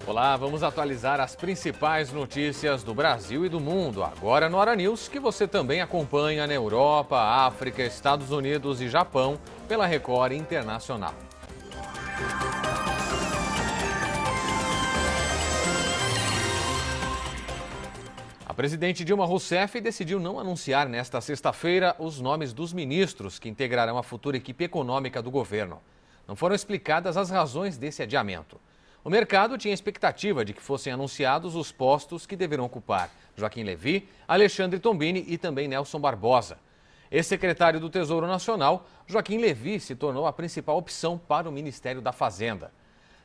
Olá, vamos atualizar as principais notícias do Brasil e do mundo. Agora no Hora News, que você também acompanha na Europa, África, Estados Unidos e Japão pela Record Internacional. A presidente Dilma Rousseff decidiu não anunciar nesta sexta-feira os nomes dos ministros que integrarão a futura equipe econômica do governo. Não foram explicadas as razões desse adiamento. O mercado tinha expectativa de que fossem anunciados os postos que deverão ocupar Joaquim Levy, Alexandre Tombini e também Nelson Barbosa. Ex-secretário do Tesouro Nacional, Joaquim Levy se tornou a principal opção para o Ministério da Fazenda.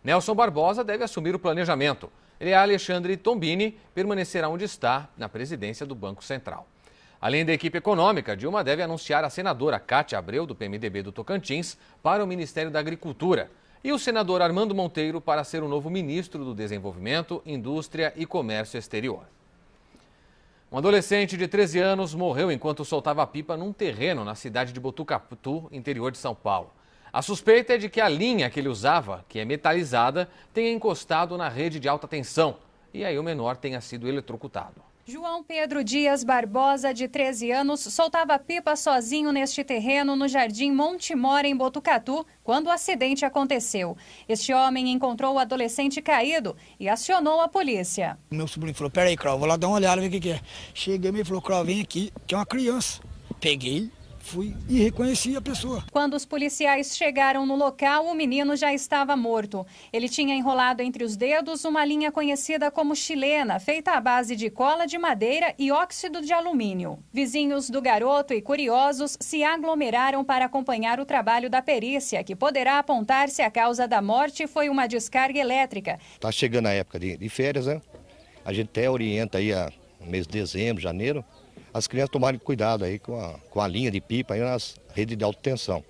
Nelson Barbosa deve assumir o planejamento. E Alexandre Tombini permanecerá onde está, na presidência do Banco Central. Além da equipe econômica, Dilma deve anunciar a senadora Cátia Abreu, do PMDB do Tocantins, para o Ministério da Agricultura. E o senador Armando Monteiro para ser o novo ministro do Desenvolvimento, Indústria e Comércio Exterior. Um adolescente de 13 anos morreu enquanto soltava pipa num terreno na cidade de Botucatu, interior de São Paulo. A suspeita é de que a linha que ele usava, que é metalizada, tenha encostado na rede de alta tensão e aí o menor tenha sido eletrocutado. João Pedro Dias Barbosa, de 13 anos, soltava pipa sozinho neste terreno no Jardim Montemor, em Botucatu, quando o acidente aconteceu. Este homem encontrou o adolescente caído e acionou a polícia. Meu sobrinho falou, peraí, Crau, vou lá dar uma olhada, ver o que é. Cheguei e falou, Crau, vem aqui, que é uma criança. Peguei, fui e reconheci a pessoa. Quando os policiais chegaram no local, o menino já estava morto. Ele tinha enrolado entre os dedos uma linha conhecida como chilena, feita à base de cola de madeira e óxido de alumínio. Vizinhos do garoto e curiosos se aglomeraram para acompanhar o trabalho da perícia, que poderá apontar se a causa da morte foi uma descarga elétrica. Está chegando a época de férias, né? A gente até orienta aí no mês de dezembro, janeiro, as crianças tomarem cuidado aí com a linha de pipa aí nas redes de alta tensão.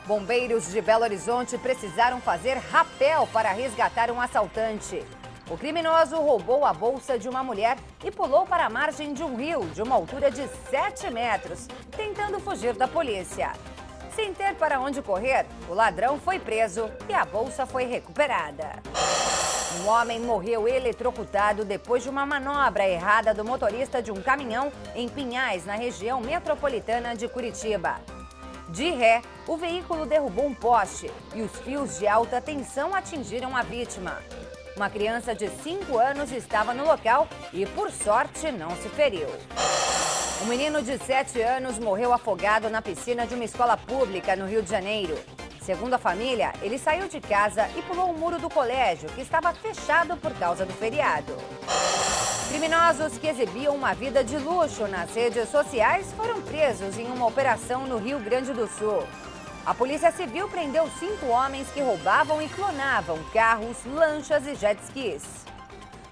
Bombeiros de Belo Horizonte precisaram fazer rapel para resgatar um assaltante. O criminoso roubou a bolsa de uma mulher e pulou para a margem de um rio de uma altura de 7 metros, tentando fugir da polícia. Sem ter para onde correr, o ladrão foi preso e a bolsa foi recuperada. Um homem morreu eletrocutado depois de uma manobra errada do motorista de um caminhão em Pinhais, na região metropolitana de Curitiba. De ré, o veículo derrubou um poste e os fios de alta tensão atingiram a vítima. Uma criança de 5 anos estava no local e, por sorte, não se feriu. Um menino de 7 anos morreu afogado na piscina de uma escola pública no Rio de Janeiro. Segundo a família, ele saiu de casa e pulou o muro do colégio, que estava fechado por causa do feriado. Criminosos que exibiam uma vida de luxo nas redes sociais foram presos em uma operação no Rio Grande do Sul. A Polícia Civil prendeu 5 homens que roubavam e clonavam carros, lanchas e jet skis.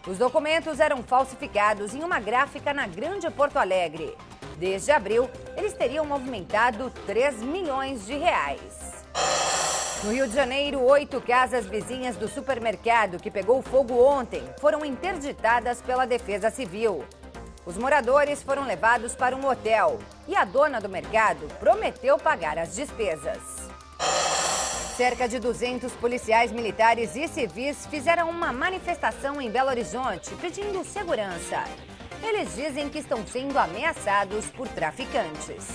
Os documentos eram falsificados em uma gráfica na Grande Porto Alegre. Desde abril, eles teriam movimentado 3 milhões de reais. No Rio de Janeiro, 8 casas vizinhas do supermercado que pegou fogo ontem foram interditadas pela Defesa Civil. Os moradores foram levados para um hotel e a dona do mercado prometeu pagar as despesas. Cerca de 200 policiais militares e civis fizeram uma manifestação em Belo Horizonte pedindo segurança. Eles dizem que estão sendo ameaçados por traficantes.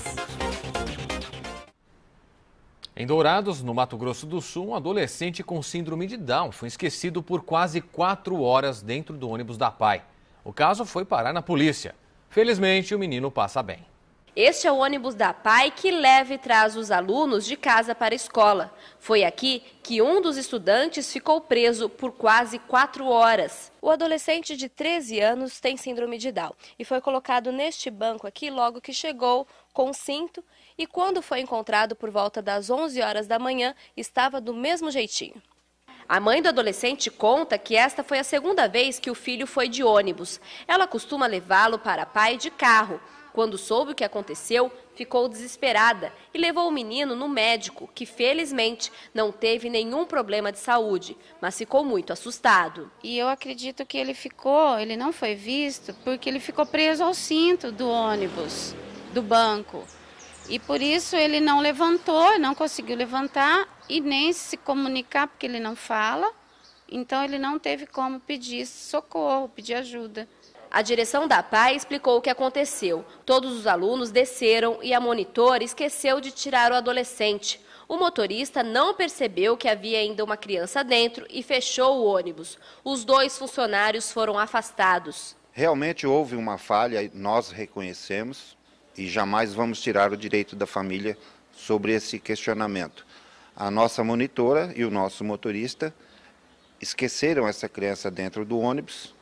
Em Dourados, no Mato Grosso do Sul, um adolescente com síndrome de Down foi esquecido por quase 4 horas dentro do ônibus da PAI. O caso foi parar na polícia. Felizmente, o menino passa bem. Este é o ônibus da PAI que leva e traz os alunos de casa para a escola. Foi aqui que um dos estudantes ficou preso por quase 4 horas. O adolescente de 13 anos tem síndrome de Down e foi colocado neste banco aqui logo que chegou com cinto e quando foi encontrado por volta das 11 horas da manhã estava do mesmo jeitinho. A mãe do adolescente conta que esta foi a segunda vez que o filho foi de ônibus. Ela costuma levá-lo para a PAI de carro. Quando soube o que aconteceu, ficou desesperada e levou o menino no médico, que felizmente não teve nenhum problema de saúde, mas ficou muito assustado. E eu acredito que ele não foi visto porque ele ficou preso ao cinto do ônibus, do banco. E por isso ele não levantou, não conseguiu levantar e nem se comunicar, porque ele não fala. Então ele não teve como pedir socorro, pedir ajuda. A direção da PAI explicou o que aconteceu. Todos os alunos desceram e a monitora esqueceu de tirar o adolescente. O motorista não percebeu que havia ainda uma criança dentro e fechou o ônibus. Os 2 funcionários foram afastados. Realmente houve uma falha, nós reconhecemos e jamais vamos tirar o direito da família sobre esse questionamento. A nossa monitora e o nosso motorista esqueceram essa criança dentro do ônibus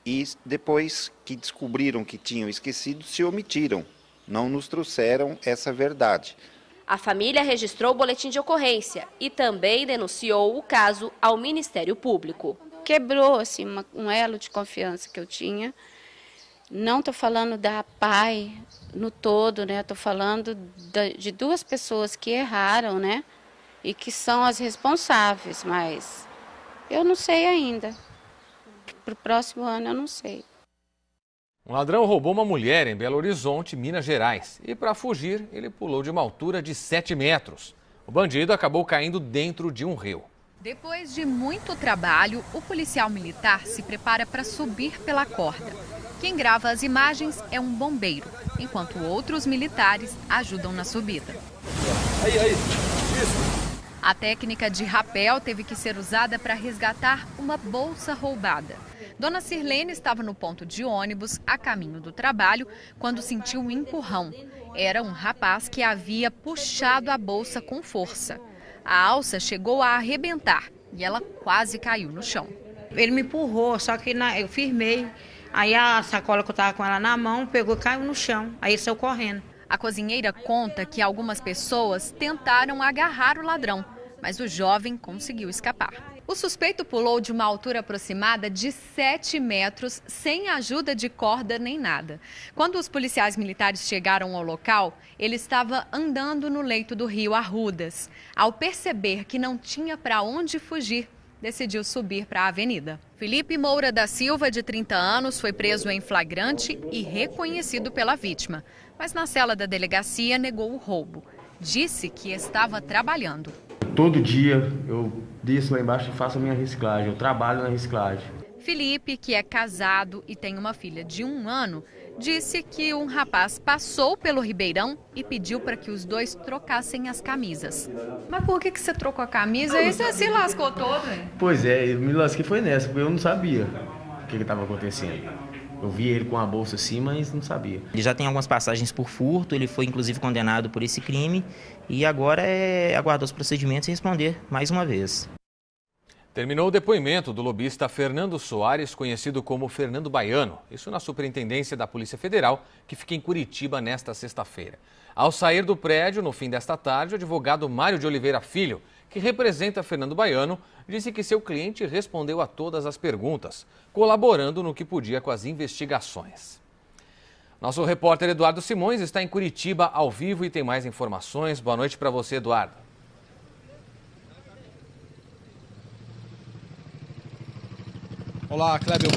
e depois que descobriram que tinham esquecido, se omitiram, não nos trouxeram essa verdade. A família registrou o boletim de ocorrência e também denunciou o caso ao Ministério Público. Quebrou assim, um elo de confiança que eu tinha. Não estou falando da PAI no todo, né? Estou falando de 2 pessoas que erraram, né? E que são as responsáveis, mas eu não sei ainda. Para o próximo ano eu não sei. Um ladrão roubou uma mulher em Belo Horizonte, Minas Gerais. E para fugir, ele pulou de uma altura de 7 metros. O bandido acabou caindo dentro de um rio. Depois de muito trabalho, o policial militar se prepara para subir pela corda. Quem grava as imagens é um bombeiro, enquanto outros militares ajudam na subida. A técnica de rapel teve que ser usada para resgatar uma bolsa roubada. Dona Sirlene estava no ponto de ônibus, a caminho do trabalho, quando sentiu um empurrão. Era um rapaz que havia puxado a bolsa com força. A alça chegou a arrebentar e ela quase caiu no chão. Ele me empurrou, só que eu firmei. Aí a sacola que eu estava com ela na mão pegou e caiu no chão. Aí ele saiu correndo. A cozinheira conta que algumas pessoas tentaram agarrar o ladrão, mas o jovem conseguiu escapar. O suspeito pulou de uma altura aproximada de 7 metros, sem ajuda de corda nem nada. Quando os policiais militares chegaram ao local, ele estava andando no leito do rio Arrudas. Ao perceber que não tinha para onde fugir, decidiu subir para a avenida. Felipe Moura da Silva, de 30 anos, foi preso em flagrante e reconhecido pela vítima. Mas na cela da delegacia negou o roubo. Disse que estava trabalhando. Todo dia eu desço lá embaixo e faço a minha reciclagem, eu trabalho na reciclagem. Felipe, que é casado e tem uma filha de 1 ano, disse que um rapaz passou pelo Ribeirão e pediu para que os 2 trocassem as camisas. Mas por que você trocou a camisa? Aí você se lascou todo, hein? Pois é, eu me lasquei foi nessa, porque eu não sabia o que estava acontecendo. Eu vi ele com a bolsa assim, mas não sabia. Ele já tem algumas passagens por furto, ele foi inclusive condenado por esse crime e agora é aguardar os procedimentos e responder mais uma vez. Terminou o depoimento do lobista Fernando Soares, conhecido como Fernando Baiano. Isso na Superintendência da Polícia Federal, que fica em Curitiba nesta sexta-feira. Ao sair do prédio, no fim desta tarde, o advogado Mário de Oliveira Filho, que representa Fernando Baiano, disse que seu cliente respondeu a todas as perguntas, colaborando no que podia com as investigações. Nosso repórter Eduardo Simões está em Curitiba ao vivo e tem mais informações. Boa noite para você, Eduardo. Olá, Kleber,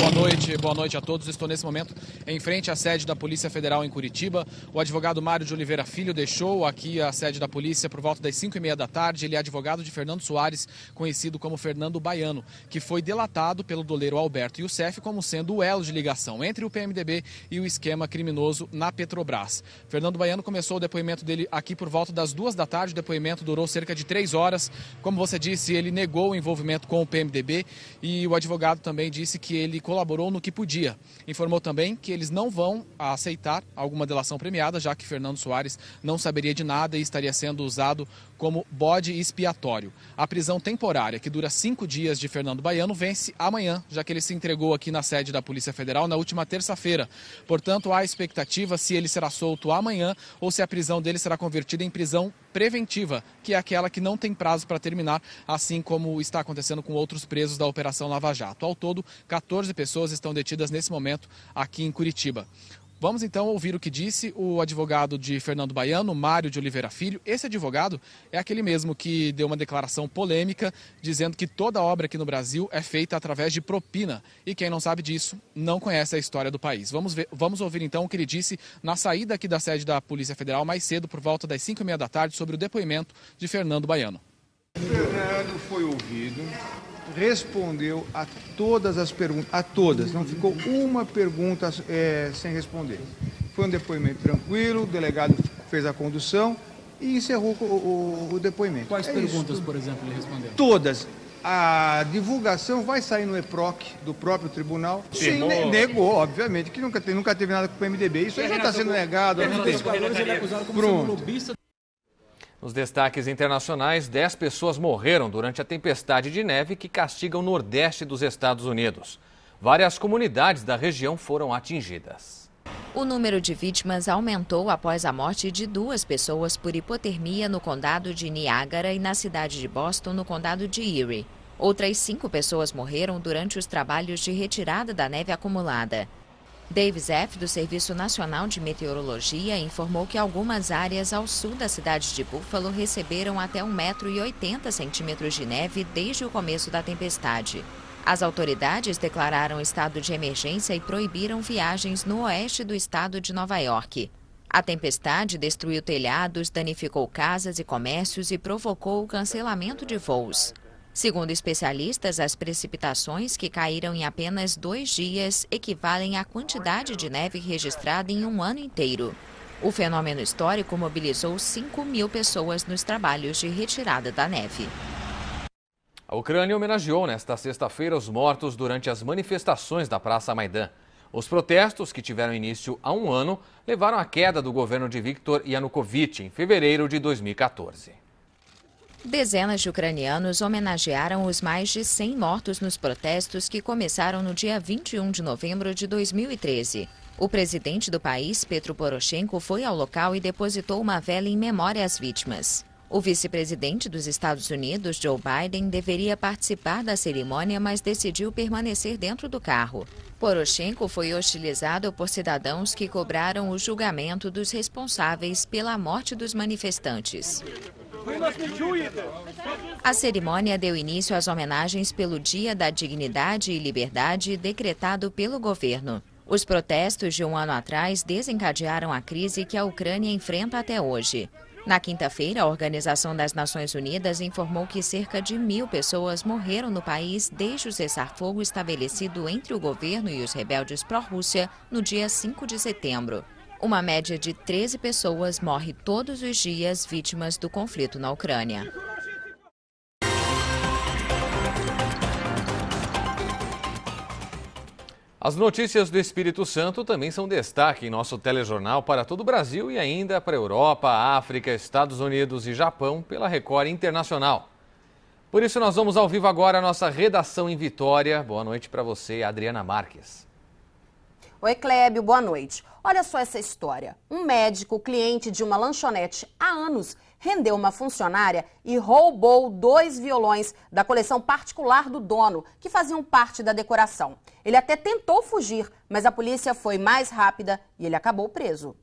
boa noite a todos. Estou nesse momento em frente à sede da Polícia Federal em Curitiba. O advogado Mário de Oliveira Filho deixou aqui a sede da polícia por volta das 5h30 da tarde. Ele é advogado de Fernando Soares, conhecido como Fernando Baiano, que foi delatado pelo doleiro Alberto Youssef como sendo o elo de ligação entre o PMDB e o esquema criminoso na Petrobras. Fernando Baiano começou o depoimento dele aqui por volta das 2 da tarde. O depoimento durou cerca de 3 horas. Como você disse, ele negou o envolvimento com o PMDB e o advogado também disse que ele colaborou no que podia. Informou também que eles não vão aceitar alguma delação premiada, já que Fernando Soares não saberia de nada e estaria sendo usado como bode expiatório. A prisão temporária, que dura 5 dias de Fernando Baiano, vence amanhã, já que ele se entregou aqui na sede da Polícia Federal na última terça-feira. Portanto, há expectativa se ele será solto amanhã ou se a prisão dele será convertida em prisão preventiva, que é aquela que não tem prazo para terminar, assim como está acontecendo com outros presos da Operação Lava Jato. Ao todo, 14 pessoas estão detidas nesse momento aqui em Curitiba. Vamos então ouvir o que disse o advogado de Fernando Baiano, Mário de Oliveira Filho. Esse advogado é aquele mesmo que deu uma declaração polêmica dizendo que toda obra aqui no Brasil é feita através de propina. E quem não sabe disso não conhece a história do país. Vamos ouvir então o que ele disse na saída aqui da sede da Polícia Federal mais cedo, por volta das 5h30 da tarde, sobre o depoimento de Fernando Baiano. Fernando foi ouvido, respondeu a todas as perguntas, a todas, não ficou uma pergunta sem responder. Foi um depoimento tranquilo, o delegado fez a condução e encerrou o depoimento. Quais perguntas, por exemplo, ele respondeu? Todas. A divulgação vai sair no EPROC do próprio tribunal. Sim, negou, obviamente, que nunca teve nada com o PMDB. Isso aí já está sendo negado. Pronto. Nos destaques internacionais, 10 pessoas morreram durante a tempestade de neve que castiga o nordeste dos Estados Unidos. Várias comunidades da região foram atingidas. O número de vítimas aumentou após a morte de 2 pessoas por hipotermia no condado de Niágara e na cidade de Boston, no condado de Erie. Outras 5 pessoas morreram durante os trabalhos de retirada da neve acumulada. Dave Zeff, do Serviço Nacional de Meteorologia, informou que algumas áreas ao sul da cidade de Buffalo receberam até 1,80 m de neve desde o começo da tempestade. As autoridades declararam estado de emergência e proibiram viagens no oeste do estado de Nova York. A tempestade destruiu telhados, danificou casas e comércios e provocou o cancelamento de voos. Segundo especialistas, as precipitações que caíram em apenas 2 dias equivalem à quantidade de neve registrada em um ano inteiro. O fenômeno histórico mobilizou 5.000 pessoas nos trabalhos de retirada da neve. A Ucrânia homenageou nesta sexta-feira os mortos durante as manifestações da Praça Maidan. Os protestos, que tiveram início há um ano, levaram à queda do governo de Viktor Yanukovych em fevereiro de 2014. Dezenas de ucranianos homenagearam os mais de 100 mortos nos protestos que começaram no dia 21 de novembro de 2013. O presidente do país, Petro Poroshenko, foi ao local e depositou uma vela em memória às vítimas. O vice-presidente dos Estados Unidos, Joe Biden, deveria participar da cerimônia, mas decidiu permanecer dentro do carro. Poroshenko foi hostilizado por cidadãos que cobraram o julgamento dos responsáveis pela morte dos manifestantes. A cerimônia deu início às homenagens pelo Dia da Dignidade e Liberdade decretado pelo governo. Os protestos de um ano atrás desencadearam a crise que a Ucrânia enfrenta até hoje. Na quinta-feira, a Organização das Nações Unidas informou que cerca de 1.000 pessoas morreram no país desde o cessar-fogo estabelecido entre o governo e os rebeldes pró-Rússia no dia 5 de setembro. Uma média de 13 pessoas morre todos os dias vítimas do conflito na Ucrânia. As notícias do Espírito Santo também são destaque em nosso telejornal para todo o Brasil e ainda para a Europa, África, Estados Unidos e Japão pela Record Internacional. Por isso nós vamos ao vivo agora a nossa redação em Vitória. Boa noite para você, Adriana Marques. Oi, Clébio, boa noite. Olha só essa história. Um médico, cliente de uma lanchonete há anos, rendeu uma funcionária e roubou 2 violões da coleção particular do dono, que faziam parte da decoração. Ele até tentou fugir, mas a polícia foi mais rápida e ele acabou preso.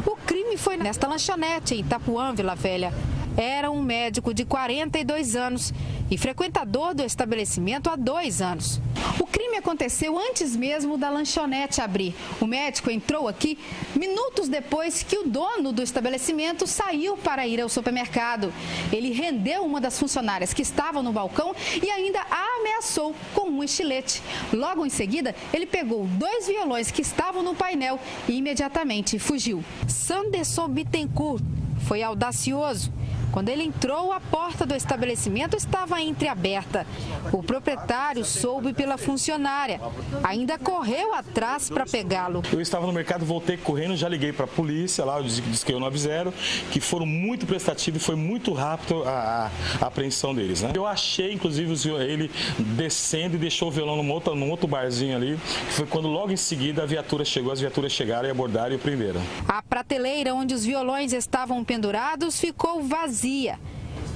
O crime foi nesta lanchonete em Itapuã, Vila Velha. Era um médico de 42 anos e frequentador do estabelecimento há 2 anos. O crime aconteceu antes mesmo da lanchonete abrir. O médico entrou aqui minutos depois que o dono do estabelecimento saiu para ir ao supermercado. Ele rendeu uma das funcionárias que estava no balcão e ainda a ameaçou com um estilete. Logo em seguida, ele pegou 2 violões que estavam no painel e imediatamente fugiu. Sanderson Bittencourt foi audacioso. Quando ele entrou, a porta do estabelecimento estava entreaberta. O proprietário soube pela funcionária. Ainda correu atrás para pegá-lo. Eu estava no mercado, voltei correndo, já liguei para a polícia, lá, disse que eu 90, que foram muito prestativos e foi muito rápido a apreensão deles, né? Eu achei, inclusive, ele descendo e deixou o violão num outro barzinho ali. Foi quando logo em seguida a viatura chegou, as viaturas chegaram e abordaram e o prenderam. A prateleira onde os violões estavam pendurados ficou vazia.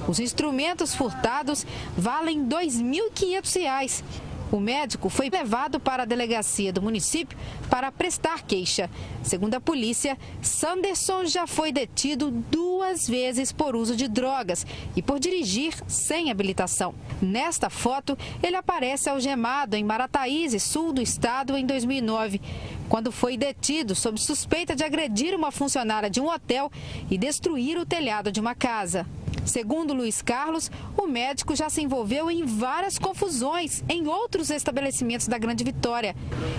Os instrumentos furtados valem R$ 2.500. O médico foi levado para a delegacia do município para prestar queixa. Segundo a polícia, Sanderson já foi detido 2 vezes por uso de drogas e por dirigir sem habilitação. Nesta foto, ele aparece algemado em Marataízes, sul do estado, em 2009, quando foi detido sob suspeita de agredir uma funcionária de um hotel e destruir o telhado de uma casa. Segundo Luiz Carlos, o médico já se envolveu em várias confusões em outros estabelecimentos da Grande Vitória,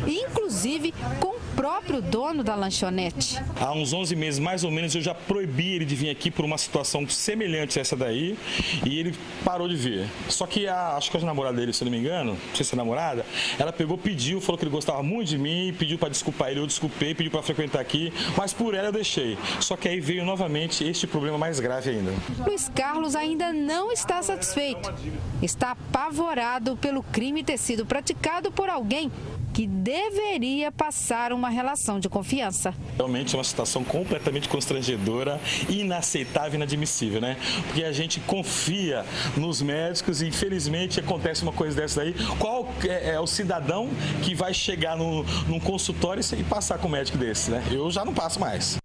inclusive com o próprio dono da lanchonete. Há uns 11 meses, mais ou menos, eu já proibi ele de vir aqui por uma situação semelhante a essa daí, e ele parou de vir. Só que acho que a namorada dele, se eu não me engano, não sei se é namorada, ela pegou, pediu, falou que ele gostava muito de mim, pediu para desculpar ele, eu desculpei, pediu para frequentar aqui, mas por ela eu deixei. Só que aí veio novamente este problema mais grave ainda. Luiz Carlos ainda não está satisfeito. Está apavorado pelo crime ter sido praticado por alguém que deveria passar uma relação de confiança. Realmente é uma situação completamente constrangedora, inaceitável e inadmissível, né? Porque a gente confia nos médicos e infelizmente acontece uma coisa dessa aí. Qual é o cidadão que vai chegar num consultório e passar com um médico desse, né? Eu já não passo mais.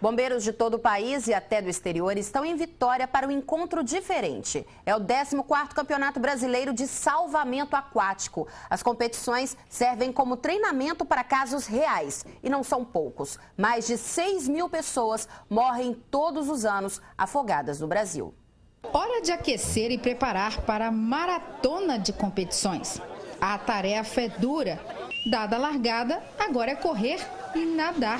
Bombeiros de todo o país e até do exterior estão em Vitória para um encontro diferente. É o 14º Campeonato Brasileiro de Salvamento Aquático. As competições servem como treinamento para casos reais e não são poucos. Mais de 6.000 pessoas morrem todos os anos afogadas no Brasil. Hora de aquecer e preparar para a maratona de competições. A tarefa é dura. Dada a largada, agora é correr e nadar.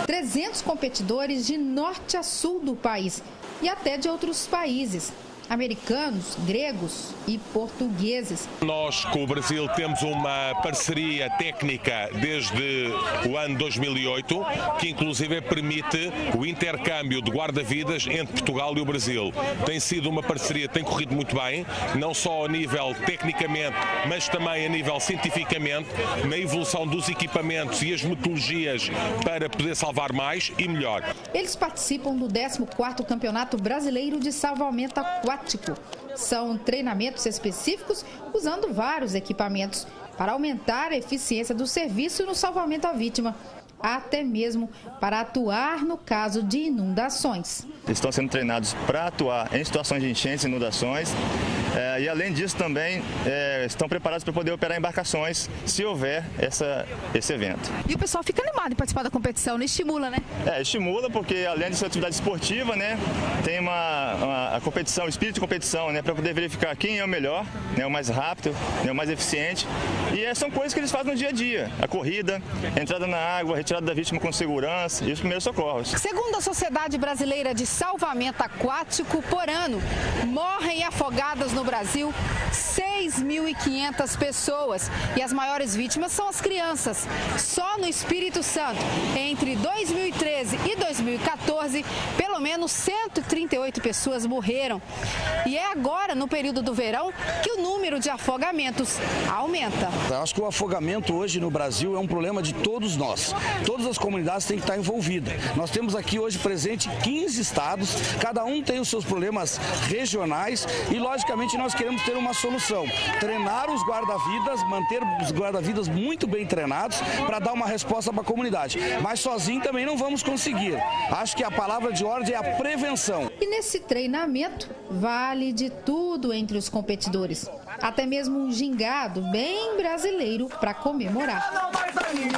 300 competidores de norte a sul do país e até de outros países, americanos, gregos e portugueses. Nós com o Brasil temos uma parceria técnica desde o ano 2008, que inclusive permite o intercâmbio de guarda-vidas entre Portugal e o Brasil. Tem sido uma parceria, tem corrido muito bem, não só a nível tecnicamente, mas também a nível cientificamente, na evolução dos equipamentos e as metodologias para poder salvar mais e melhor. Eles participam do 14º Campeonato Brasileiro de Salvamento Aquático. São treinamentos específicos usando vários equipamentos para aumentar a eficiência do serviço no salvamento à vítima, até mesmo para atuar no caso de inundações. Estão sendo treinados para atuar em situações de enchentes e inundações. E além disso também estão preparados para poder operar embarcações se houver esse evento. E o pessoal fica animado em participar da competição, né? Estimula, né? Estimula porque além de ser atividade esportiva, né, tem a competição, o espírito de competição, né, para poder verificar quem é o melhor, né, o mais rápido, né, o mais eficiente. E são coisas que eles fazem no dia a dia. A corrida, a entrada na água, a retirada da vítima com segurança e os primeiros socorros. Segundo a Sociedade Brasileira de Salvamento Aquático, por ano, morrem afogadas no Brasil 6.500 pessoas e as maiores vítimas são as crianças. Só no Espírito Santo, entre 2013 e 2014, pelo menos 138 pessoas morreram. E é agora, no período do verão, que o número de afogamentos aumenta. Eu acho que o afogamento hoje no Brasil é um problema de todos nós. Todas as comunidades têm que estar envolvidas. Nós temos aqui hoje presente 15 estados, cada um tem os seus problemas regionais e, logicamente, nós queremos ter uma solução. Treinar os guarda-vidas, manter os guarda-vidas muito bem treinados para dar uma resposta para a comunidade. Mas sozinho também não vamos conseguir. Acho que a palavra de ordem é a prevenção. E nesse treinamento vale de tudo entre os competidores. Até mesmo um gingado bem brasileiro para comemorar. Não vai dar ninguém,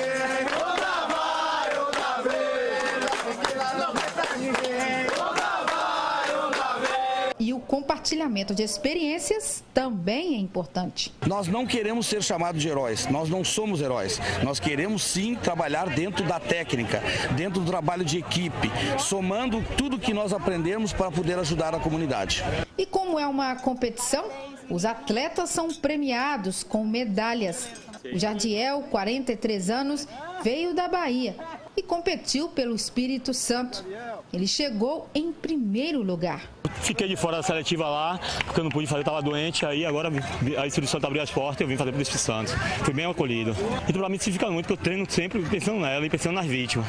outra vai, outra vez. Não vai dar ninguém, outra vai, outra vez. E o compartilhamento de experiências também é importante. Nós não queremos ser chamados de heróis, nós não somos heróis. Nós queremos sim trabalhar dentro da técnica, dentro do trabalho de equipe, somando tudo que nós aprendemos para poder ajudar a comunidade. E como é uma competição, os atletas são premiados com medalhas. O Jardiel, 43 anos, veio da Bahia. e competiu pelo Espírito Santo. Ele chegou em primeiro lugar. Fiquei de fora da seletiva lá, porque eu não pude fazer, estava doente, aí agora a Espírito Santo abriu as portas e eu vim fazer pelo Espírito Santo. Fui bem acolhido. Então para mim significa muito, porque eu treino sempre pensando nela e pensando nas vítimas.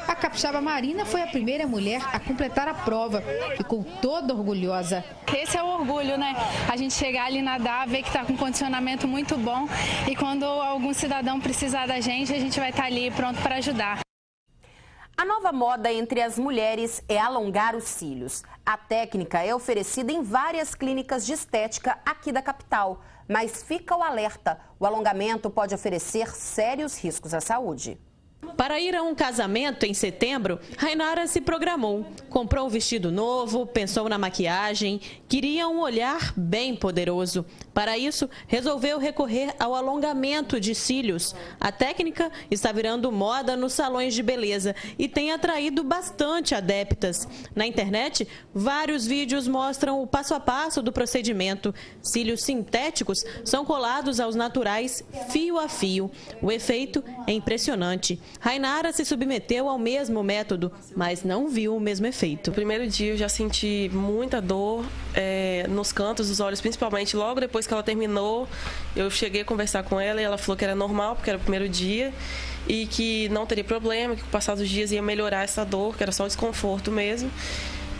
A capixaba Marina foi a primeira mulher a completar a prova. Ficou toda orgulhosa. Esse é o orgulho, né? A gente chegar ali nadar, ver que está com um condicionamento muito bom e quando algum cidadão precisar da gente, a gente vai estar ali pronto para ajudar. A nova moda entre as mulheres é alongar os cílios. A técnica é oferecida em várias clínicas de estética aqui da capital. Mas fica o alerta, o alongamento pode oferecer sérios riscos à saúde. Para ir a um casamento em setembro, Rainara se programou. Comprou um vestido novo, pensou na maquiagem, queria um olhar bem poderoso. Para isso, resolveu recorrer ao alongamento de cílios. A técnica está virando moda nos salões de beleza e tem atraído bastante adeptas. Na internet, vários vídeos mostram o passo a passo do procedimento. Cílios sintéticos são colados aos naturais fio a fio. O efeito é impressionante. Rainara se submeteu ao mesmo método, mas não viu o mesmo efeito. No primeiro dia eu já senti muita dor nos cantos dos olhos, principalmente logo depois que ela terminou. Eu cheguei a conversar com ela e ela falou que era normal, porque era o primeiro dia, e que não teria problema, que com o passar dos dias ia melhorar essa dor, que era só o desconforto mesmo.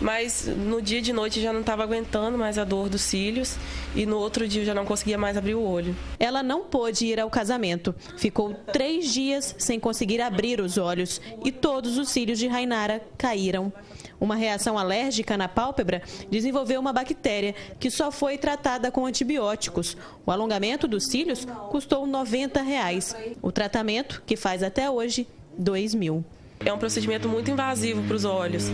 Mas no dia de noite eu já não estava aguentando mais a dor dos cílios e no outro dia eu já não conseguia mais abrir o olho. Ela não pôde ir ao casamento. Ficou 3 dias sem conseguir abrir os olhos e todos os cílios de Rainara caíram. Uma reação alérgica na pálpebra desenvolveu uma bactéria que só foi tratada com antibióticos. O alongamento dos cílios custou R$90. O tratamento, que faz até hoje, R$2.000. É um procedimento muito invasivo para os olhos.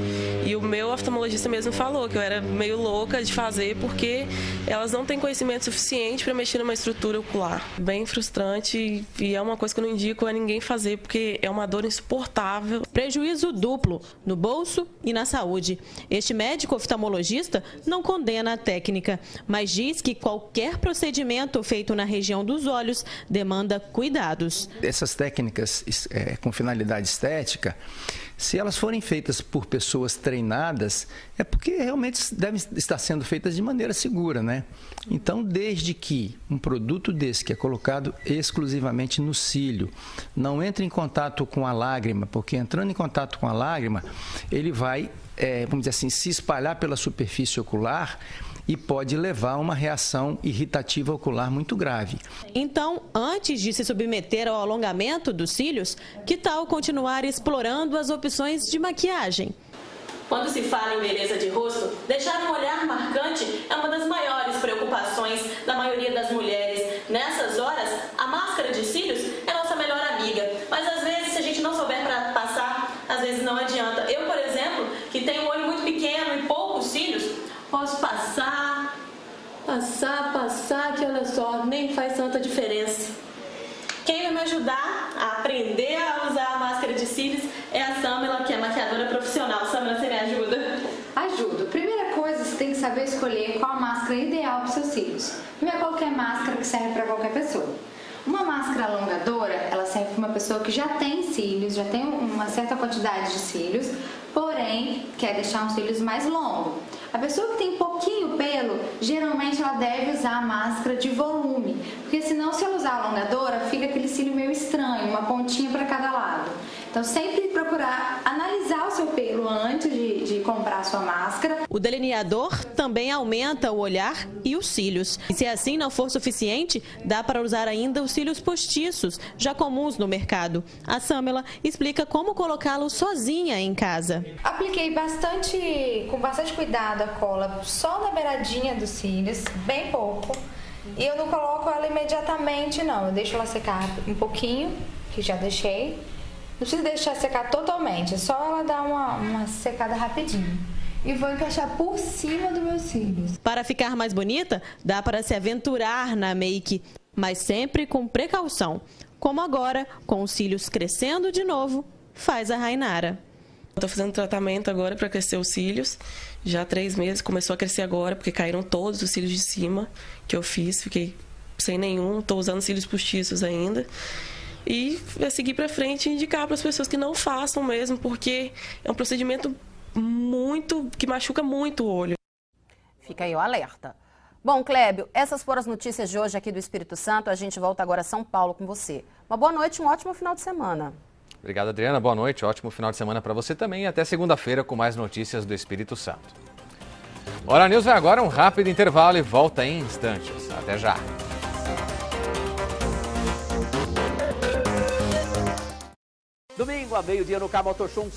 E o meu oftalmologista mesmo falou que eu era meio louca de fazer porque elas não têm conhecimento suficiente para mexer numa estrutura ocular. Bem frustrante e é uma coisa que eu não indico a ninguém fazer porque é uma dor insuportável. Prejuízo duplo no bolso e na saúde. Este médico oftalmologista não condena a técnica, mas diz que qualquer procedimento feito na região dos olhos demanda cuidados. Essas técnicas com finalidade estética, se elas forem feitas por pessoas treinadas, é porque realmente devem estar sendo feitas de maneira segura, né? Então, desde que um produto desse que é colocado exclusivamente no cílio, não entre em contato com a lágrima, porque entrando em contato com a lágrima, ele vai, vamos dizer assim, se espalhar pela superfície ocular e pode levar a uma reação irritativa ocular muito grave. Então, antes de se submeter ao alongamento dos cílios, que tal continuar explorando as opções de maquiagem? Quando se fala em beleza de rosto, deixar um olhar marcante é uma das maiores preocupações da maioria das mulheres. Nessas horas, a máscara de cílios é nossa melhor amiga. Mas às vezes, se a gente não souber para passar, às vezes não adianta. Eu, por exemplo, que tenho um olho muito pequeno e poucos cílios, posso passar, que olha só, nem faz tanta diferença. Quem vai me ajudar a aprender a usar a máscara de cílios é a Samela, que é maquiadora profissional. Samela, você me ajuda? Ajudo. Primeira coisa, você tem que saber escolher qual a máscara ideal para os seus cílios. Não é qualquer máscara que serve para qualquer pessoa. Uma máscara alongadora, ela serve para uma pessoa que já tem cílios, já tem uma certa quantidade de cílios, porém quer deixar uns cílios mais longos. A pessoa que tem pouquinho pelo, geralmente ela deve usar a máscara de volume, porque senão se ela usar a alongadora, fica aquele cílio meio estranho, uma pontinha para cada lado. Então sempre procurar analisar o seu pelo antes de comprar a sua máscara. O delineador também aumenta o olhar e os cílios. E se assim não for suficiente, dá para usar ainda os cílios postiços, já comuns no mercado. A Samela explica como colocá-los sozinha em casa. Apliquei com bastante cuidado a cola só na beiradinha dos cílios, bem pouco. E eu não coloco ela imediatamente, não. Eu deixo ela secar um pouquinho, que já deixei. Não precisa deixar secar totalmente, é só ela dar uma secada rapidinho. E vou encaixar por cima dos meus cílios. Para ficar mais bonita, dá para se aventurar na make, mas sempre com precaução. Como agora, com os cílios crescendo de novo, faz a Rainara. Estou fazendo tratamento agora para crescer os cílios. Já há 3 meses, começou a crescer agora, porque caíram todos os cílios de cima que eu fiz. Fiquei sem nenhum, estou usando cílios postiços ainda. e seguir para frente e indicar para as pessoas que não façam mesmo, porque é um procedimento que machuca muito o olho. Fica aí o alerta. Bom, Clébio, essas foram as notícias de hoje aqui do Espírito Santo. A gente volta agora a São Paulo com você. Uma boa noite, um ótimo final de semana. Obrigado, Adriana. Boa noite, ótimo final de semana para você também. E até segunda-feira com mais notícias do Espírito Santo. Hora News vai agora um rápido intervalo e volta em instantes. Até já. Domingo, a meio-dia, no Car Motor Show,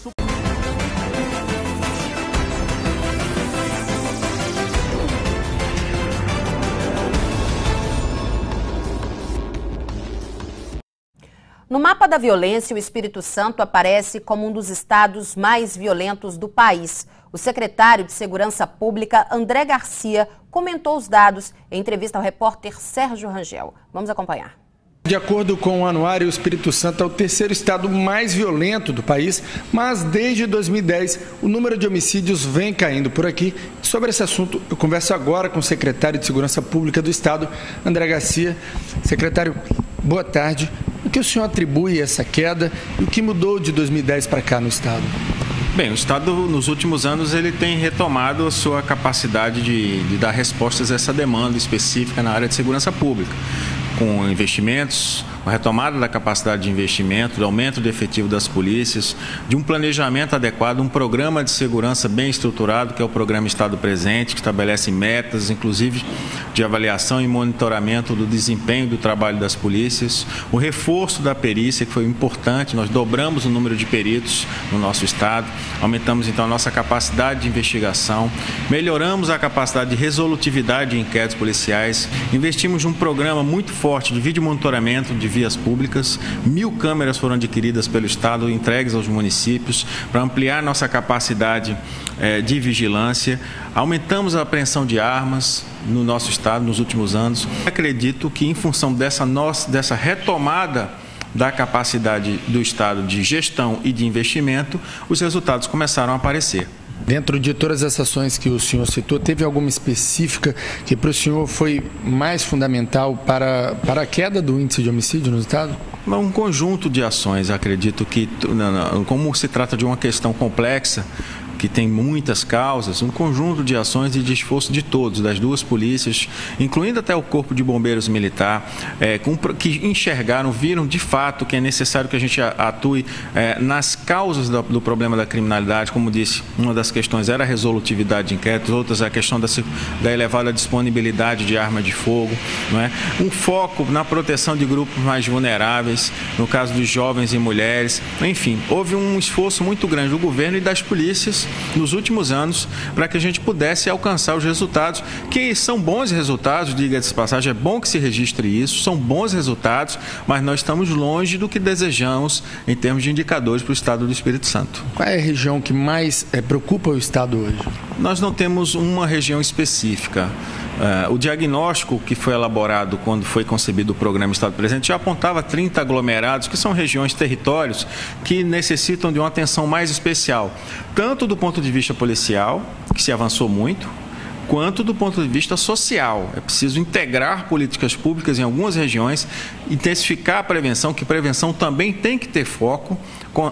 No mapa da violência, o Espírito Santo aparece como um dos estados mais violentos do país. O secretário de Segurança Pública, André Garcia, comentou os dados em entrevista ao repórter Sérgio Rangel. Vamos acompanhar. De acordo com o anuário, o Espírito Santo é o terceiro estado mais violento do país, mas desde 2010 o número de homicídios vem caindo por aqui. Sobre esse assunto, eu converso agora com o secretário de Segurança Pública do estado, André Garcia. Secretário, boa tarde. O que o senhor atribui a essa queda e o que mudou de 2010 para cá no estado? Bem, o estado nos últimos anos ele tem retomado a sua capacidade de dar respostas a essa demanda específica na área de segurança pública, com investimentos, a retomada da capacidade de investimento, do aumento do efetivo das polícias, de um planejamento adequado, um programa de segurança bem estruturado, que é o Programa Estado Presente, que estabelece metas, inclusive de avaliação e monitoramento do desempenho do trabalho das polícias, o reforço da perícia, que foi importante, nós dobramos o número de peritos no nosso estado, aumentamos então a nossa capacidade de investigação, melhoramos a capacidade de resolutividade de inquéritos policiais, investimos num programa muito forte de vídeo monitoramento de vias públicas, 1.000 câmeras foram adquiridas pelo estado, entregues aos municípios, para ampliar nossa capacidade de vigilância, aumentamos a apreensão de armas no nosso estado nos últimos anos. Acredito que em função dessa retomada da capacidade do estado de gestão e de investimento, os resultados começaram a aparecer. Dentro de todas as ações que o senhor citou, teve alguma específica que para o senhor foi mais fundamental para a queda do índice de homicídio no estado? Um conjunto de ações, acredito que, como se trata de uma questão complexa, que tem muitas causas, um conjunto de ações e de esforço de todos, das duas polícias, incluindo até o Corpo de Bombeiros Militar, que enxergaram, viram de fato que é necessário que a gente atue nas causas do problema da criminalidade. Como disse, uma das questões era a resolutividade de inquéritos, outras a questão da elevada disponibilidade de arma de fogo, não é? Um foco na proteção de grupos mais vulneráveis, no caso dos jovens e mulheres. Enfim, houve um esforço muito grande do governo e das polícias nos últimos anos para que a gente pudesse alcançar os resultados, que são bons resultados, diga-se de passagem, é bom que se registre isso, são bons resultados, mas nós estamos longe do que desejamos em termos de indicadores para o estado do Espírito Santo. Qual é a região que mais preocupa o estado hoje? Nós não temos uma região específica. O diagnóstico que foi elaborado quando foi concebido o Programa Estado Presente já apontava 30 aglomerados, que são regiões, territórios, que necessitam de uma atenção mais especial, tanto do ponto de vista policial, que se avançou muito, quanto do ponto de vista social. É preciso integrar políticas públicas em algumas regiões, intensificar a prevenção, que prevenção também tem que ter foco,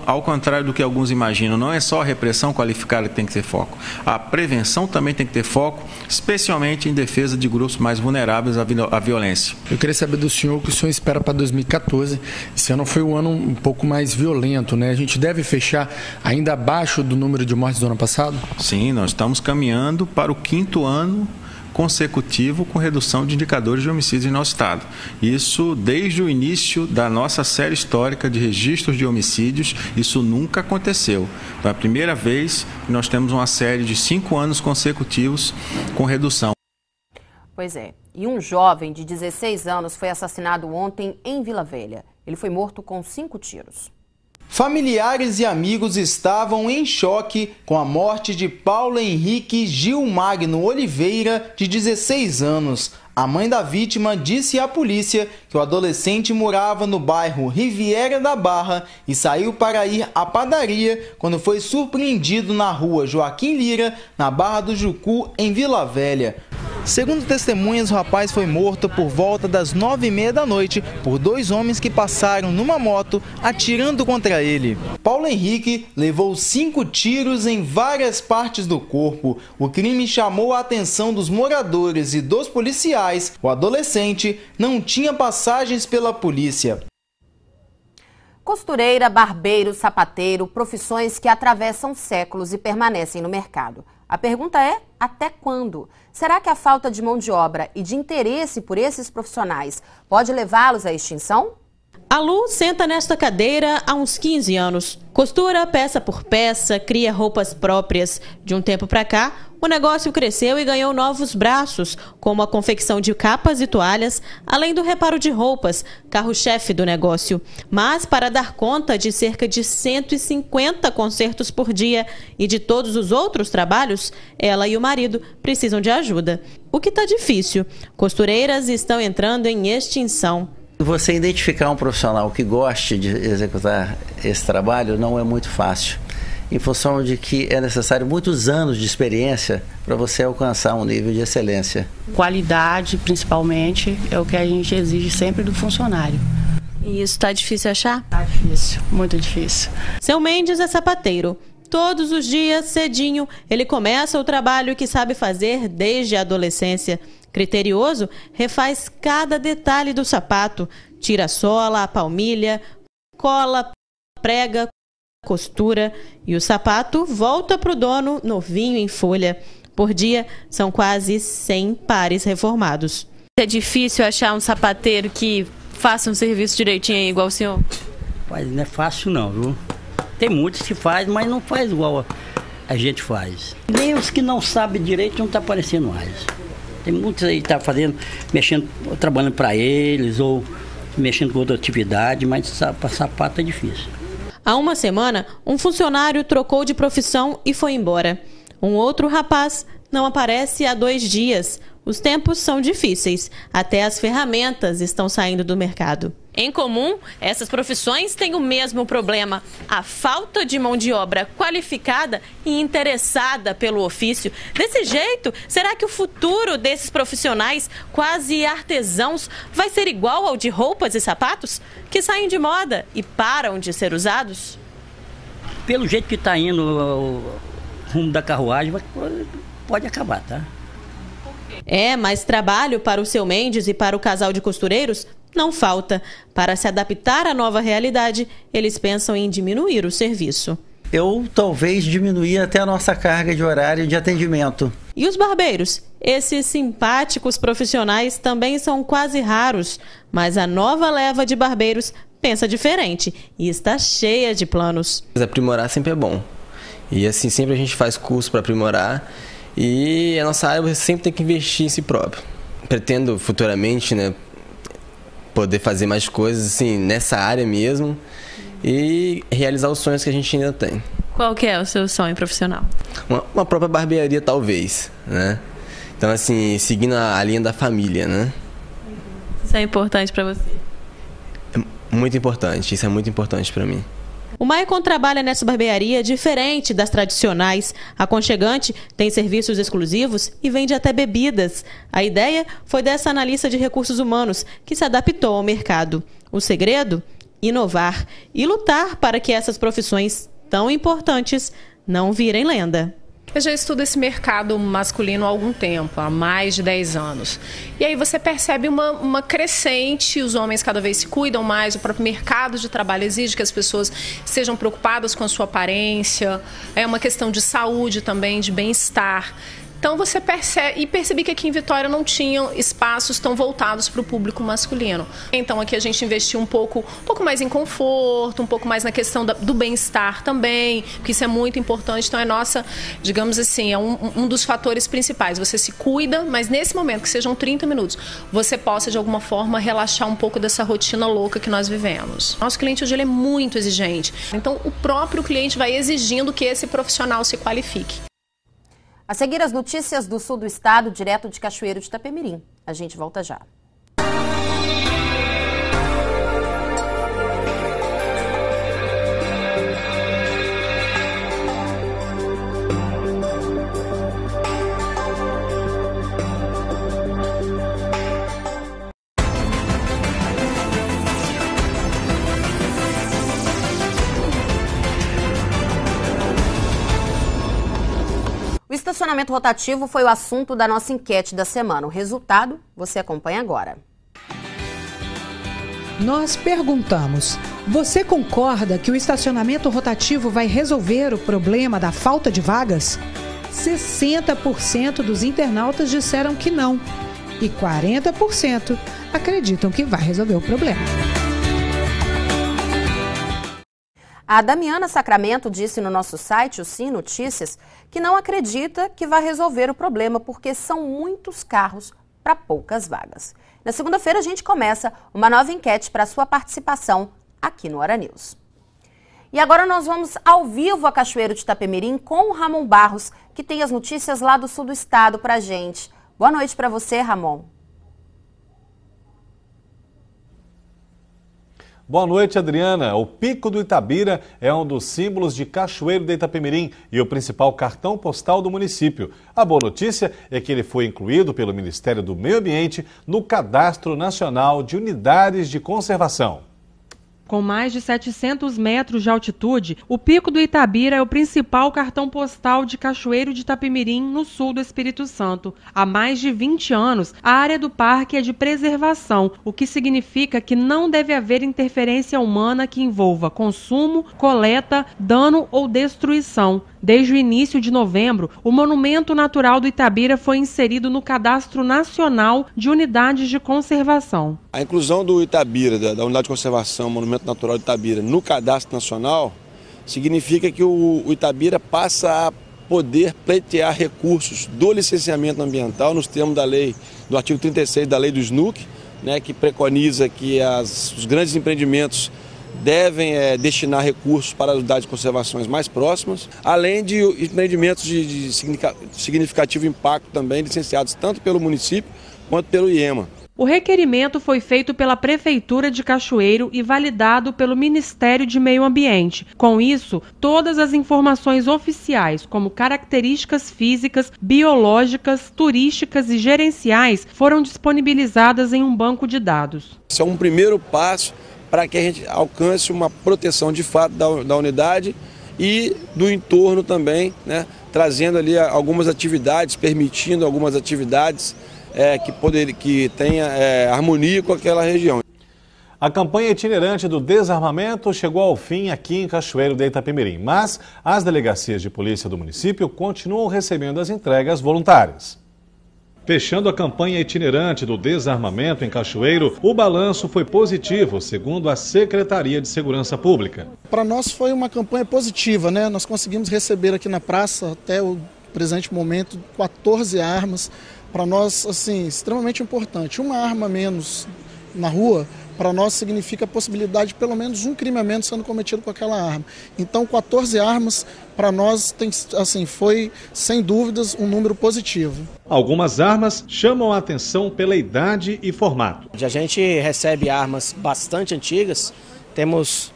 ao contrário do que alguns imaginam, não é só a repressão qualificada que tem que ter foco. A prevenção também tem que ter foco, especialmente em defesa de grupos mais vulneráveis à violência. Eu queria saber do senhor o que o senhor espera para 2014. Esse ano foi um ano um pouco mais violento, né? A gente deve fechar ainda abaixo do número de mortes do ano passado? Sim, nós estamos caminhando para o 5º ano consecutivo com redução de indicadores de homicídios em nosso estado. Isso desde o início da nossa série histórica de registros de homicídios, isso nunca aconteceu. Então, é a primeira vez que nós temos uma série de 5 anos consecutivos com redução. Pois é, e um jovem de 16 anos foi assassinado ontem em Vila Velha. Ele foi morto com 5 tiros. Familiares e amigos estavam em choque com a morte de Paulo Henrique Gilmagno Oliveira, de 16 anos. A mãe da vítima disse à polícia que o adolescente morava no bairro Riviera da Barra e saiu para ir à padaria quando foi surpreendido na rua Joaquim Lira, na Barra do Jucu, em Vila Velha. Segundo testemunhas, o rapaz foi morto por volta das 9h30 da noite por 2 homens que passaram numa moto atirando contra ele. Paulo Henrique levou 5 tiros em várias partes do corpo. O crime chamou a atenção dos moradores e dos policiais. O adolescente não tinha passagens pela polícia. Costureira, barbeiro, sapateiro, profissões que atravessam séculos e permanecem no mercado. A pergunta é, até quando? Será que a falta de mão de obra e de interesse por esses profissionais pode levá-los à extinção? A Lu senta nesta cadeira há uns 15 anos. Costura peça por peça, cria roupas próprias. De um tempo para cá, o negócio cresceu e ganhou novos braços, como a confecção de capas e toalhas, além do reparo de roupas, carro-chefe do negócio. Mas, para dar conta de cerca de 150 concertos por dia e de todos os outros trabalhos, ela e o marido precisam de ajuda. O que está difícil. Costureiras estão entrando em extinção. Você identificar um profissional que goste de executar esse trabalho não é muito fácil, em função de que é necessário muitos anos de experiência para você alcançar um nível de excelência. Qualidade, principalmente, é o que a gente exige sempre do funcionário. E isso está difícil achar? Está difícil, muito difícil. Seu Mendes é sapateiro. Todos os dias, cedinho, ele começa o trabalho que sabe fazer desde a adolescência. Criterioso, refaz cada detalhe do sapato, tira a sola, a palmilha, cola, prega, costura e o sapato volta para o dono novinho em folha. Por dia, são quase 100 pares reformados. É difícil achar um sapateiro que faça um serviço direitinho igual o senhor? Mas não é fácil não, viu? Tem muitos que faz, mas não faz igual a gente faz. Nem os que não sabem direito não tá aparecendo mais. Tem muitos aí que tá fazendo, mexendo, trabalhando para eles ou mexendo com outra atividade, mas sapato é difícil. Há uma semana, um funcionário trocou de profissão e foi embora. Um outro rapaz não aparece há 2 dias. Os tempos são difíceis. Até as ferramentas estão saindo do mercado. Em comum, essas profissões têm o mesmo problema: a falta de mão de obra qualificada e interessada pelo ofício. Desse jeito, será que o futuro desses profissionais quase artesãos vai ser igual ao de roupas e sapatos, que saem de moda e param de ser usados? Pelo jeito que está indo o rumo da carruagem, pode acabar, tá? Mas trabalho para o seu Mendes e para o casal de costureiros não falta. Para se adaptar à nova realidade, eles pensam em diminuir o serviço. Eu talvez diminuir até a nossa carga de horário de atendimento. E os barbeiros? Esses simpáticos profissionais também são quase raros, mas a nova leva de barbeiros pensa diferente e está cheia de planos. Aprimorar sempre é bom. E assim, sempre a gente faz curso para aprimorar. E a nossa área você sempre tem que investir em si próprio. Pretendo futuramente, poder fazer mais coisas assim, nessa área mesmo e realizar os sonhos que a gente ainda tem. Qual que é o seu sonho profissional? Uma própria barbearia, talvez, Então, assim, seguindo a linha da família, Isso é importante para você? É muito importante, isso é muito importante para mim. O Maicon trabalha nessa barbearia diferente das tradicionais. Aconchegante, tem serviços exclusivos e vende até bebidas. A ideia foi dessa analista de recursos humanos, que se adaptou ao mercado. O segredo? Inovar e lutar para que essas profissões tão importantes não virem lenda. Eu já estudo esse mercado masculino há algum tempo, há mais de 10 anos. E aí você percebe uma crescente, os homens cada vez se cuidam mais, o próprio mercado de trabalho exige que as pessoas sejam preocupadas com a sua aparência, é uma questão de saúde também, de bem-estar. Então você percebi que aqui em Vitória não tinham espaços tão voltados para o público masculino. Então aqui a gente investiu um pouco mais em conforto, um pouco mais na questão do bem-estar também, porque isso é muito importante. Então é nossa, digamos assim, é um dos fatores principais. Você se cuida, mas nesse momento, que sejam 30 minutos, você possa de alguma forma relaxar um pouco dessa rotina louca que nós vivemos. Nosso cliente hoje ele é muito exigente. Então o próprio cliente vai exigindo que esse profissional se qualifique. A seguir, as notícias do sul do estado, direto de Cachoeiro de Itapemirim. A gente volta já. estacionamento rotativo foi o assunto da nossa enquete da semana. O resultado você acompanha agora. Nós perguntamos: você concorda que o estacionamento rotativo vai resolver o problema da falta de vagas? 60% dos internautas disseram que não e 40% acreditam que vai resolver o problema. A Damiana Sacramento disse no nosso site, o Sim Notícias, que não acredita que vai resolver o problema porque são muitos carros para poucas vagas. Na segunda-feira a gente começa uma nova enquete para sua participação aqui no Hora News. E agora nós vamos ao vivo a Cachoeiro de Itapemirim com o Ramon Barros, que tem as notícias lá do sul do estado para a gente. Boa noite para você, Ramon. Boa noite, Adriana. O Pico do Itabira é um dos símbolos de Cachoeiro de Itapemirim e o principal cartão postal do município. A boa notícia é que ele foi incluído pelo Ministério do Meio Ambiente no Cadastro Nacional de Unidades de Conservação. Com mais de 700 metros de altitude, o Pico do Itabira é o principal cartão postal de Cachoeiro de Itapemirim, no sul do Espírito Santo. Há mais de 20 anos, a área do parque é de preservação, o que significa que não deve haver interferência humana que envolva consumo, coleta, dano ou destruição. Desde o início de novembro, o Monumento Natural do Itabira foi inserido no Cadastro Nacional de Unidades de Conservação. A inclusão do Itabira, da Unidade de Conservação Monumento Natural do Itabira, no Cadastro Nacional, significa que o Itabira passa a poder pleitear recursos do licenciamento ambiental nos termos da lei, do artigo 36 da lei do SNUC, né, que preconiza que os grandes empreendimentos devem destinar recursos para as unidades de conservações mais próximas, além de empreendimentos de significativo impacto também, licenciados tanto pelo município quanto pelo IEMA. O requerimento foi feito pela Prefeitura de Cachoeiro e validado pelo Ministério de Meio Ambiente. Com isso, todas as informações oficiais, como características físicas, biológicas, turísticas e gerenciais, foram disponibilizadas em um banco de dados. Esse é um primeiro passo para que a gente alcance uma proteção de fato da unidade e do entorno também, né, trazendo ali algumas atividades, permitindo algumas atividades que tenha harmonia com aquela região. A campanha itinerante do desarmamento chegou ao fim aqui em Cachoeiro de Itapemirim, mas as delegacias de polícia do município continuam recebendo as entregas voluntárias. Fechando a campanha itinerante do desarmamento em Cachoeiro, o balanço foi positivo, segundo a Secretaria de Segurança Pública. Para nós foi uma campanha positiva, né? Nós conseguimos receber aqui na praça, até o presente momento, 14 armas. Para nós, assim, extremamente importante. Uma arma a menos na rua, para nós significa a possibilidade de pelo menos um crime a menos sendo cometido com aquela arma. Então, 14 armas, para nós, foi, sem dúvidas, um número positivo. Algumas armas chamam a atenção pela idade e formato. A gente recebe armas bastante antigas. Temos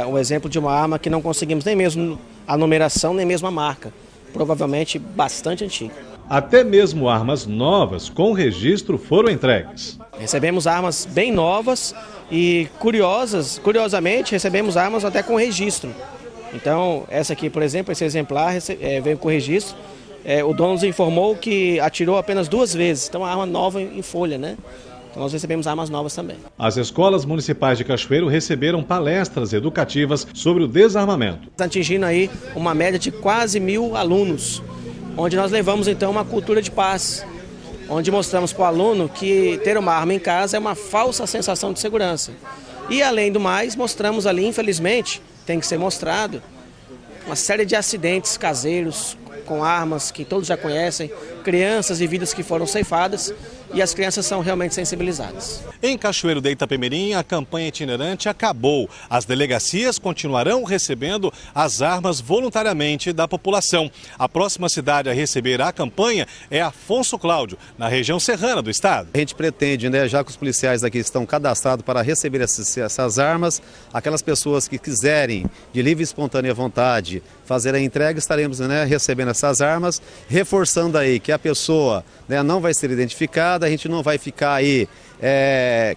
um exemplo de uma arma que não conseguimos nem mesmo a numeração, nem mesmo a marca. Provavelmente bastante antiga. Até mesmo armas novas com registro foram entregues. Recebemos armas bem novas e curiosamente recebemos armas até com registro. Então essa aqui, por exemplo, esse exemplar veio com registro. O dono nos informou que atirou apenas 2 vezes, então a arma nova em folha, né? Então nós recebemos armas novas também. As escolas municipais de Cachoeiro receberam palestras educativas sobre o desarmamento. Atingindo aí uma média de quase 1.000 alunos, onde nós levamos então uma cultura de paz, onde mostramos para o aluno que ter uma arma em casa é uma falsa sensação de segurança. E além do mais, mostramos ali, infelizmente, tem que ser mostrado, uma série de acidentes caseiros com armas que todos já conhecem, crianças e vidas que foram ceifadas, e as crianças são realmente sensibilizadas. Em Cachoeiro de Itapemirim, a campanha itinerante acabou. As delegacias continuarão recebendo as armas voluntariamente da população. A próxima cidade a receber a campanha é Afonso Cláudio, na região serrana do estado. A gente pretende, né, já que os policiais aqui estão cadastrados para receber essas armas, aquelas pessoas que quiserem, de livre e espontânea vontade, fazer a entrega, estaremos, né, recebendo essas armas, reforçando aí que a pessoa, né, não vai ser identificada, a gente não vai ficar aí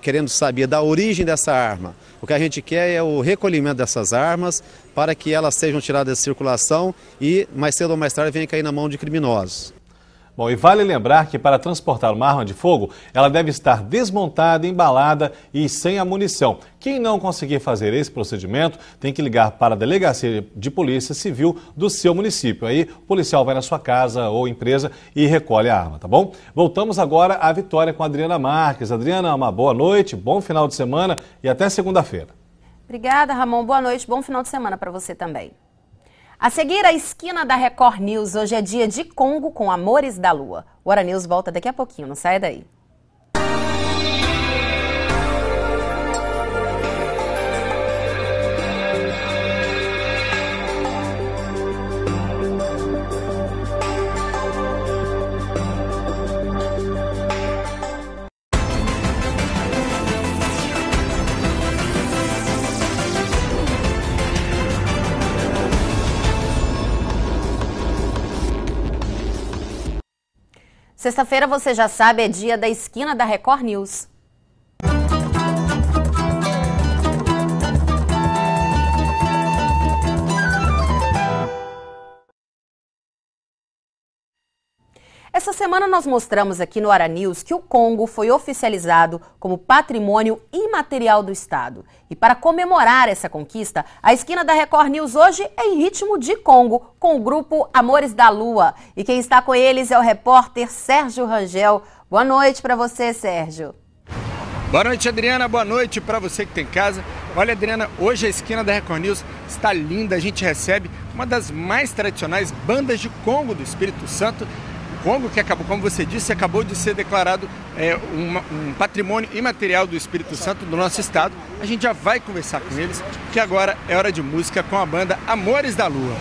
querendo saber da origem dessa arma. O que a gente quer é o recolhimento dessas armas para que elas sejam tiradas de circulação e mais cedo ou mais tarde venham cair na mão de criminosos. Bom, e vale lembrar que para transportar uma arma de fogo, ela deve estar desmontada, embalada e sem a munição. Quem não conseguir fazer esse procedimento tem que ligar para a Delegacia de Polícia Civil do seu município. Aí o policial vai na sua casa ou empresa e recolhe a arma, tá bom? Voltamos agora à Vitória com a Adriana Marques. Adriana, uma boa noite, bom final de semana e até segunda-feira. Obrigada, Ramon. Boa noite, bom final de semana para você também. A seguir, a esquina da Record News. Hoje é dia de Congo com Amores da Lua. O Hora News volta daqui a pouquinho, não sai daí. Sexta-feira, você já sabe, é dia da esquina da Record News. Essa semana nós mostramos aqui no Hora News que o Congo foi oficializado como patrimônio imaterial do Estado. E para comemorar essa conquista, a esquina da Record News hoje é em ritmo de Congo, com o grupo Amores da Lua. E quem está com eles é o repórter Sérgio Rangel. Boa noite para você, Sérgio. Boa noite, Adriana. Boa noite para você que tem em casa. Olha, Adriana, hoje a esquina da Record News está linda. A gente recebe uma das mais tradicionais bandas de Congo do Espírito Santo. Congo, que acabou, como você disse, acabou de ser declarado um patrimônio imaterial do Espírito Santo do nosso estado. A gente já vai conversar com eles, porque agora é hora de música com a banda Amores da Lua.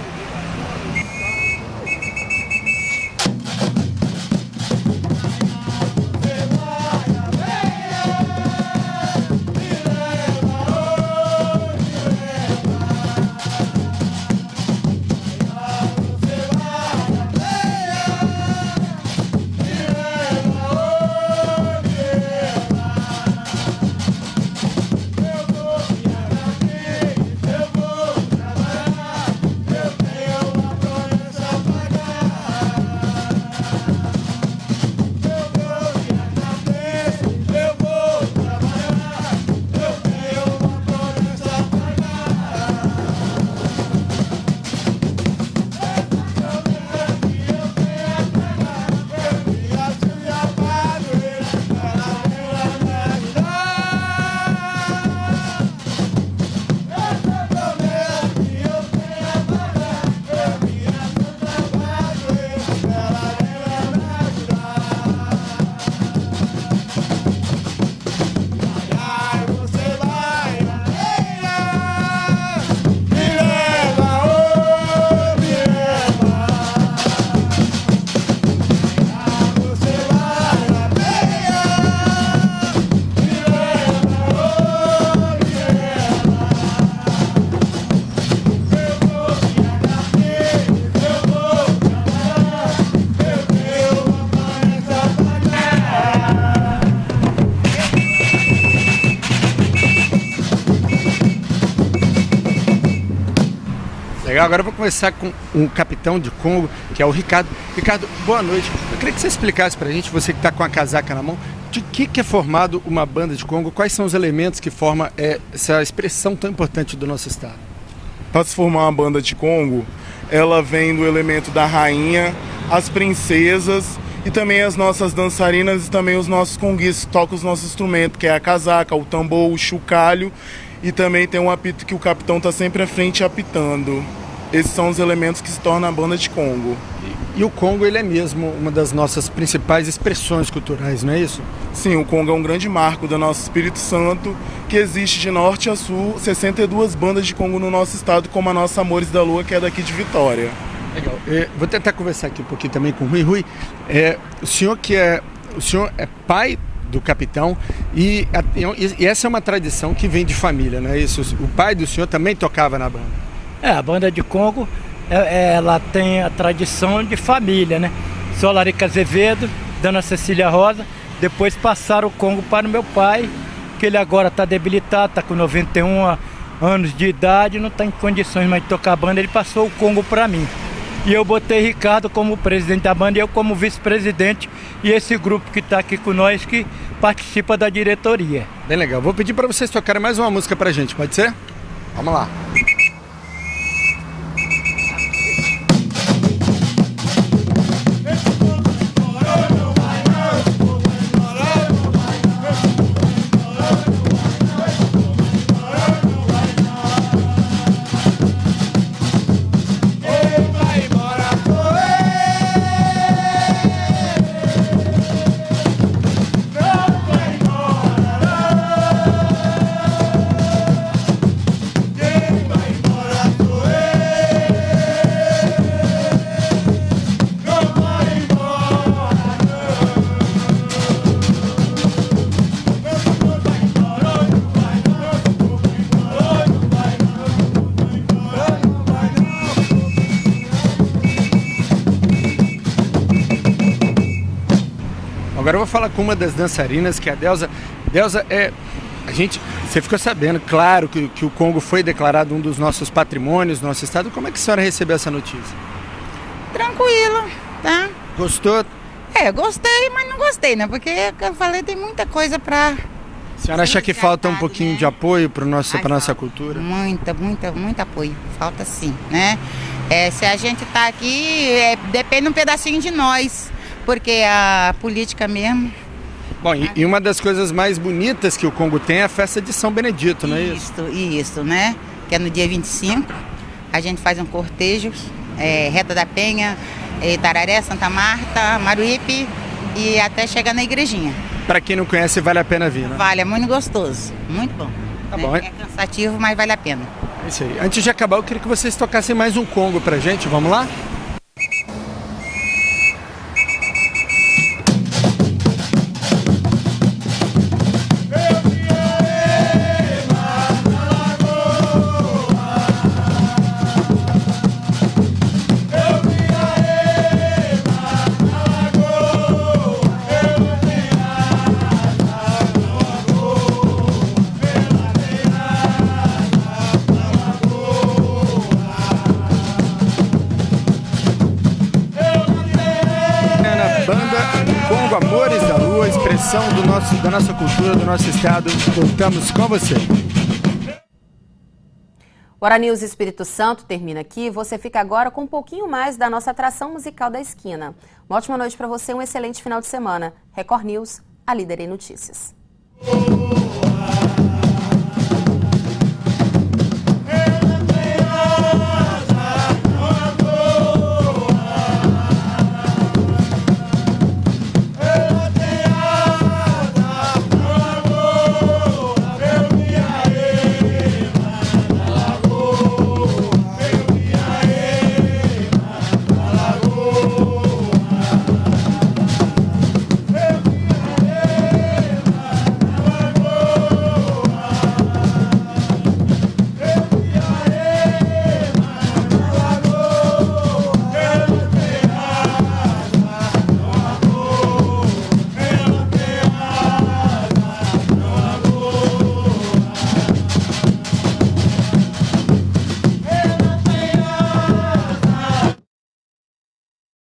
Legal, agora eu vou conversar com um capitão de Congo, que é o Ricardo. Ricardo, boa noite. Eu queria que você explicasse pra gente, você que está com a casaca na mão, de que é formado uma banda de Congo, quais são os elementos que formam essa expressão tão importante do nosso estado? Para se formar uma banda de Congo, ela vem do elemento da rainha, as princesas e também as nossas dançarinas e também os nossos conguistas que tocam os nossos instrumentos, que é a casaca, o tambor, o chocalho, e também tem um apito que o capitão está sempre à frente apitando. Esses são os elementos que se tornam a banda de Congo. E o Congo, ele é mesmo uma das nossas principais expressões culturais, não é isso? Sim, o Congo é um grande marco do nosso Espírito Santo, que existe de norte a sul, 62 bandas de Congo no nosso estado, como a nossa Amores da Lua, que é daqui de Vitória. Legal. Vou tentar conversar aqui um pouquinho também com o Rui. Rui, o senhor é pai do capitão e essa é uma tradição que vem de família, não é isso? O pai do senhor também tocava na banda. A banda de Congo ela tem a tradição de família, né? Sou Larica Azevedo, Dona Cecília Rosa, depois passaram o Congo para o meu pai, que ele agora está debilitado, está com 91 anos de idade, não está em condições mais de tocar a banda, ele passou o Congo para mim. E eu botei Ricardo como presidente da banda e eu como vice-presidente, e esse grupo que está aqui com nós que participa da diretoria. Bem legal. Vou pedir para vocês tocarem mais uma música pra gente, pode ser? Vamos lá. Agora eu vou falar com uma das dançarinas, que é a Delza. Delza, você ficou sabendo, claro, que o Congo foi declarado um dos nossos patrimônios do nosso estado. Como é que a senhora recebeu essa notícia? Tranquilo, tá? Gostou? Gostei, mas não gostei, né? Porque, eu falei, tem muita coisa pra... A senhora acha que falta um pouquinho de apoio para nossa cultura? Muito apoio. Falta sim, né? Se a gente tá aqui, depende um pedacinho de nós. Porque a política mesmo... Bom, e uma das coisas mais bonitas que o Congo tem é a festa de São Benedito, não é isso? Isso, né? Que é no dia 25. A gente faz um cortejo, Reta da Penha, Itararé, Santa Marta, Maruípe e até chegar na igrejinha. Para quem não conhece, vale a pena vir, né? Vale, é muito gostoso, muito bom. Tá bom. É cansativo, mas vale a pena. É isso aí. Antes de acabar, eu queria que vocês tocassem mais um Congo pra gente, vamos lá? Amores da Lua, expressão da nossa cultura, do nosso estado. Voltamos com você. O Hora News Espírito Santo termina aqui. Você fica agora com um pouquinho mais da nossa atração musical da esquina. Uma ótima noite para você, um excelente final de semana. Record News, a líder em notícias.